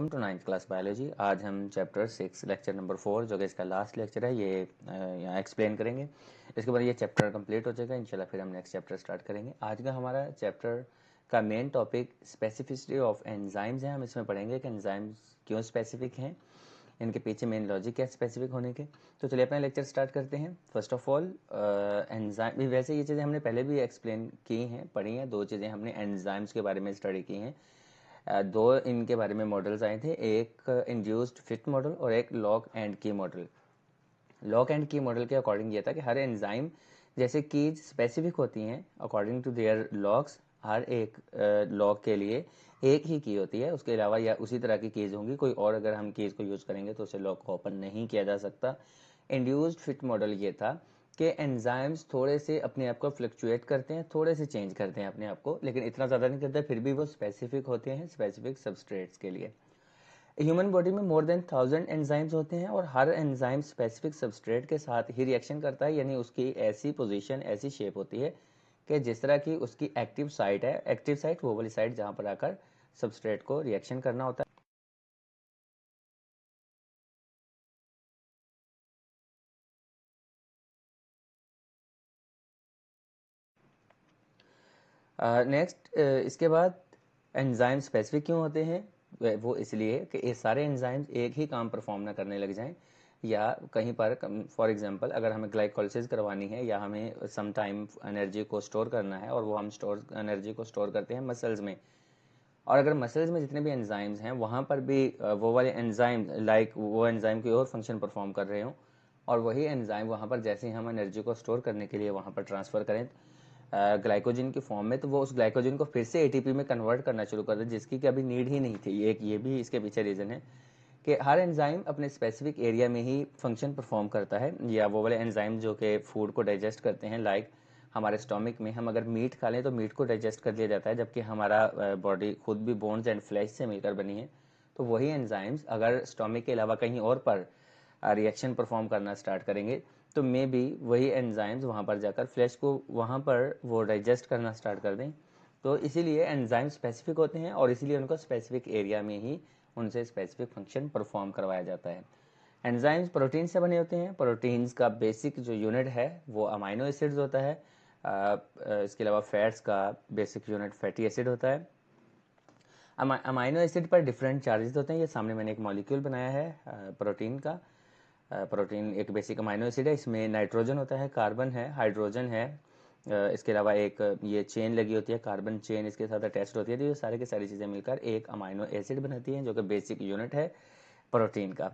Welcome to 9th class biology. आज हम chapter 6 lecture number 4 जो कि इसका लास्ट लेक्चर है ये यहाँ एक्सप्लेन करेंगे। इसके बाद ये चैप्टर कंप्लीट हो जाएगा इंशाल्लाह, फिर हम नेक्स्ट चैप्टर स्टार्ट करेंगे। आज का हमारा चैप्टर का main topic specificity of enzymes है। हम इसमें पढ़ेंगे कि एंजाइम्स क्यों स्पेसिफिक हैं, इनके पीछे मेन लॉजिक है स्पेसिफिक होने के। तो चलिए अपना लेक्चर स्टार्ट करते हैं। फर्स्ट ऑफ ऑल एंजाइम, वैसे ये चीज़ें हमने पहले भी एक्सप्लेन की हैं, पढ़ी हैं। दो चीज़ें हमने एंजाइम्स के बारे में स्टडी की हैं। दो इनके बारे में मॉडल्स आए थे, एक इंड्यूस्ड फिट मॉडल और एक लॉक एंड की मॉडल। लॉक एंड की मॉडल के अकॉर्डिंग ये था कि हर एंजाइम जैसे कीज स्पेसिफिक होती हैं अकॉर्डिंग टू देयर लॉक्स, हर एक लॉक के लिए एक ही की होती है, उसके अलावा या उसी तरह की कीज होंगी, कोई और अगर हम कीज को यूज़ करेंगे तो उसे लॉक को ओपन नहीं किया जा सकता। इंड्यूस्ड फिट मॉडल ये था कि एंजाइम्स थोड़े से अपने आप को फ्लक्चुएट करते हैं, थोड़े से चेंज करते हैं अपने आप को, लेकिन इतना ज़्यादा नहीं करते, फिर भी वो स्पेसिफिक होते हैं स्पेसिफिक सबस्ट्रेट्स के लिए। ह्यूमन बॉडी में मोर देन 1000 एंजाइम्स होते हैं और हर एंजाइम स्पेसिफिक सबस्ट्रेट के साथ ही रिएक्शन करता है, यानी उसकी ऐसी पोजीशन, ऐसी शेप होती है कि जिस तरह की उसकी एक्टिव साइट है, एक्टिव साइट वो वाली साइट जहाँ पर आकर सबस्ट्रेट को रिएक्शन करना होता है। नेक्स्ट इसके बाद एंजाइम स्पेसिफिक क्यों होते हैं, वो इसलिए कि ये सारे एंजाइम्स एक ही काम परफॉर्म ना करने लग जाएं, या कहीं पर फॉर एग्जांपल अगर हमें ग्लाइकोलिसिस करवानी है या हमें सम टाइम एनर्जी को स्टोर करना है और वो हम स्टोर एनर्जी को स्टोर करते हैं मसल्स में, और अगर मसल्स में जितने भी एंजाइम्स हैं वहाँ पर भी वो वाले एंजाइम लाइक वो एंजाइम कोई और फंक्शन परफॉर्म कर रहे हों और वही एंजाइम वहाँ पर जैसे ही हम एनर्जी को स्टोर करने के लिए वहाँ पर ट्रांसफ़र करें ग्लाइकोजन की फॉर्म में, तो वो उस ग्लाइकोजन को फिर से एटीपी में कन्वर्ट करना शुरू कर दे, जिसकी कभी नीड ही नहीं थी। ये भी इसके पीछे रीज़न है कि हर एंजाइम अपने स्पेसिफिक एरिया में ही फंक्शन परफॉर्म करता है, या वो वाले एंजाइम जो कि फूड को डाइजेस्ट करते हैं, लाइक हमारे स्टोमिक में हम अगर मीट खा लें तो मीट को डाइजेस्ट कर लिया जाता है, जबकि हमारा बॉडी खुद भी बोन्स एंड फ्लैश से मिलकर बनी है। तो वही एंजाइम्स अगर स्टोमिक के अलावा कहीं और पर रिएक्शन परफॉर्म करना स्टार्ट करेंगे तो मे बी वही एंजाइम्स वहाँ पर जाकर फ्लैश को वहाँ पर वो डाइजेस्ट करना स्टार्ट कर दें। तो इसीलिए एंजाइम स्पेसिफिक होते हैं और इसीलिए उनको स्पेसिफिक एरिया में ही उनसे स्पेसिफिक फंक्शन परफॉर्म करवाया जाता है। एंजाइम्स प्रोटीन से बने होते हैं। प्रोटीन्स का बेसिक जो यूनिट है वो अमाइनो एसिड्स होता है। इसके अलावा फैट्स का बेसिक यूनिट फैटी एसिड होता है। अमाइनो एसिड पर डिफरेंट चार्जेस होते हैं। ये सामने मैंने एक मॉलिक्यूल बनाया है प्रोटीन का। प्रोटीन एक बेसिक अमाइनो एसिड है, इसमें नाइट्रोजन होता है, कार्बन है, हाइड्रोजन है, इसके अलावा एक ये चेन लगी होती है, कार्बन चेन इसके साथ अटैच्ड होती है। तो ये सारे की सारी चीज़ें मिलकर एक अमाइनो एसिड बनाती हैं जो कि बेसिक यूनिट है प्रोटीन का।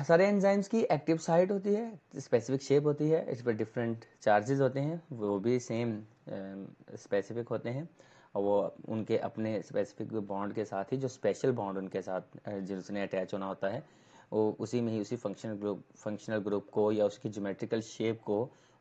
सारे एंजाइम्स की एक्टिव साइट होती है, स्पेसिफिक शेप होती है, इस पर डिफरेंट चार्जेस होते हैं, वो भी सेम स्पेसिफिक होते हैं, और वो उनके अपने स्पेसिफिक बॉन्ड के साथ ही जो स्पेशल बॉन्ड उनके साथ जिसने अटैच होना होता है वो उसी में ही उसी फंक्शनल ग्रुप को या उसकी ज्योमेट्रिकल शेप को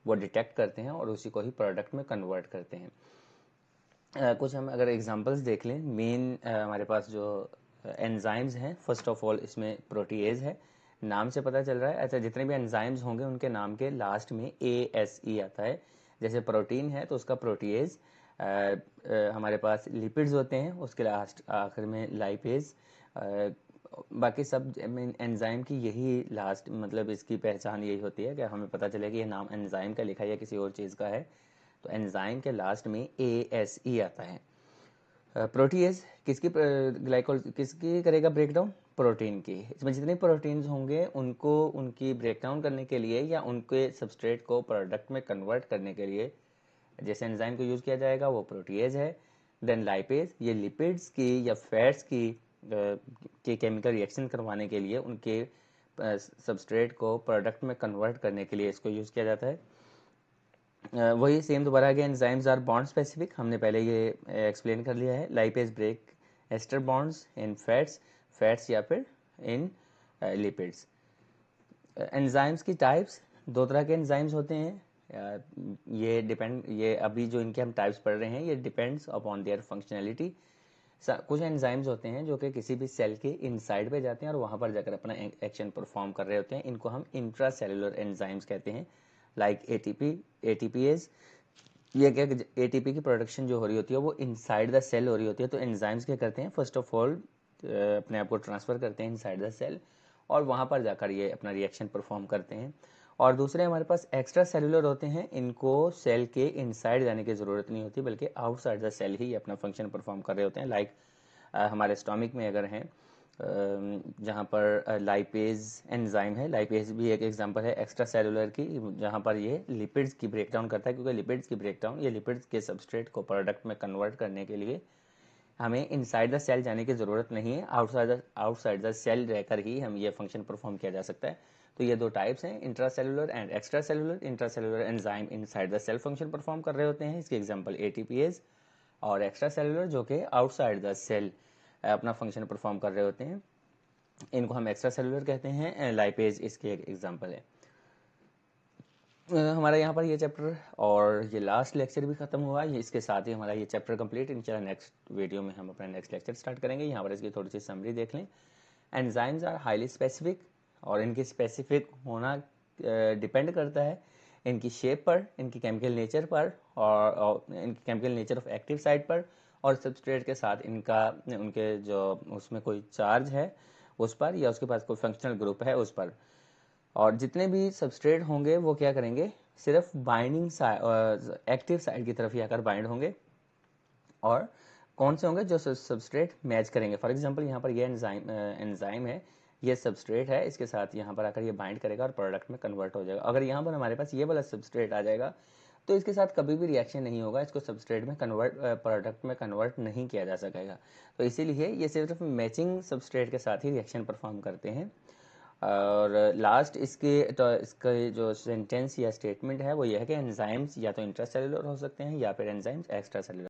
वो डिटेक्ट करते हैं और उसी को ही प्रोडक्ट में कन्वर्ट करते हैं। कुछ हम अगर एग्जांपल्स देख लें, मेन हमारे पास जो एंजाइम्स हैं, फर्स्ट ऑफ ऑल इसमें प्रोटीएज है, नाम से पता चल रहा है। अच्छा, जितने भी एंजाइम्स होंगे उनके नाम के लास्ट में ASE आता है। जैसे प्रोटीन है तो उसका प्रोटीएज, हमारे पास लिपिड्स होते हैं उसके लास्ट आखिर में लाइपेज, बाकी सब एंजाइम की यही लास्ट, मतलब इसकी पहचान यही होती है कि हमें पता चले कि ये नाम एंजाइम का लिखा है या किसी और चीज़ का है, तो एंजाइम के लास्ट में ASE आता है। प्रोटीएज किसकी करेगा ब्रेकडाउन, प्रोटीन की। इसमें जितने प्रोटीन्स होंगे उनको उनकी ब्रेकडाउन करने के लिए या उनके सबस्ट्रेट को प्रोडक्ट में कन्वर्ट करने के लिए जैसे एंजाइम को यूज़ किया जाएगा वो प्रोटीएज है। देन लाइपेज, ये लिपिड्स की या फैट्स की केमिकल रिएक्शन करवाने के लिए उनके सबस्ट्रेट को प्रोडक्ट में कन्वर्ट करने के लिए इसको यूज़ किया जाता है। वही सेम दोबारा again enzymes are bond specific, हमने पहले ये एक्सप्लेन कर लिया है। Lipase break ester bonds in fats या फिर इन लिपिड्स। एंजाइम्स की टाइप्स, दो तरह के एंजाइम्स होते हैं। ये अभी जो इनके हम टाइप्स पढ़ रहे हैं ये डिपेंड्स अपॉन देयर फंक्शनैलिटी। कुछ एंजाइम्स होते हैं जो कि किसी भी सेल के इनसाइड पे जाते हैं और वहाँ पर जाकर अपना एक्शन परफॉर्म कर रहे होते हैं, इनको हम इंट्रा सेलुलर एंजाइम्स कहते हैं, लाइक ATPase। ये क्या, ATP की प्रोडक्शन जो हो रही होती है वो इनसाइड द सेल हो रही होती है। तो एंजाइम्स क्या करते हैं, फर्स्ट ऑफ ऑल अपने आप को ट्रांसफ़र करते हैं इनसाइड द सेल और वहाँ पर जाकर ये अपना रिएक्शन परफॉर्म करते हैं। और दूसरे हमारे पास एक्स्ट्रा सेलुलर होते हैं, इनको सेल के इनसाइड जाने की ज़रूरत नहीं होती बल्कि आउटसाइड द सेल ही अपना फंक्शन परफॉर्म कर रहे होते हैं। लाइक हमारे स्टोमिक में अगर हैं जहाँ पर लाइपेज एंजाइम है, लाइपेज भी एक एग्जांपल है एक्स्ट्रा सेलुलर की, जहाँ पर ये लिपिड्स की ब्रेकडाउन करता है, क्योंकि लिपिड्स की ब्रेकडाउन ये लिपिड्स के सबस्ट्रेट को प्रोडक्ट में कन्वर्ट करने के लिए हमें इनसाइड द सेल जाने की ज़रूरत नहीं है, आउटसाइड द सेल रहकर ही हम ये फंक्शन परफॉर्म किया जा सकता है। तो ये दो टाइप्स हैं, intracellular and extracellular. Intracellular enzyme inside the cell function perform कर रहे होते हैं, इसके एग्जांपल एटीपीएज, और एक्स्ट्रा सेलुलर जो कि आउटसाइड द सेल अपना फंक्शन परफॉर्म कर रहे होते हैं, इनको हम एक्स्ट्रा सेलुलर कहते हैं। लाइपेज इसके एक एग्जांपल है। हमारा यहाँ पर ये चैप्टर और ये लास्ट लेक्चर भी खत्म हुआ, ये इसके साथ ही हमारा ये चैप्टर कंप्लीट। इंशाल्लाह नेक्स्ट वीडियो में हम अपना नेक्स्ट लेक्चर स्टार्ट करेंगे। यहाँ पर इसकी थोड़ी सी समरी देख लें। एंजाइम्स आर हाईली स्पेसिफिक, और इनकी स्पेसिफिक होना डिपेंड करता है इनकी शेप पर, इनकी केमिकल नेचर पर, और इनकी chemical nature of active site पर, और सबस्ट्रेट के साथ इनका उनके जो उसमें कोई चार्ज है उस पर, या उसके पास कोई फंक्शनल ग्रुप है उस पर। और जितने भी सबस्ट्रेट होंगे वो क्या करेंगे, सिर्फ बाइंडिंग एक्टिव साइड की तरफ ही आकर बाइंड होंगे। और कौन से होंगे, जो सबस्ट्रेट मैच करेंगे। फॉर एग्जांपल यहाँ पर ये एंजाइम है, ये सबस्ट्रेट है, इसके साथ यहाँ पर आकर ये बाइंड करेगा और प्रोडक्ट में कन्वर्ट हो जाएगा। अगर यहाँ पर हमारे पास ये वाला सबस्ट्रेट आ जाएगा तो इसके साथ कभी भी रिएक्शन नहीं होगा, इसको सबस्ट्रेट में प्रोडक्ट में कन्वर्ट नहीं किया जा सकेगा। तो इसीलिए ये सिर्फ मैचिंग सबस्ट्रेट के साथ ही रिएक्शन परफॉर्म करते हैं। और लास्ट इसका जो सेंटेंस या स्टेटमेंट है वो ये है कि एंजाइम्स या तो इंट्रासेलुलर हो सकते हैं या फिर एंजाइम्स एक्स्ट्रा सेलुलर।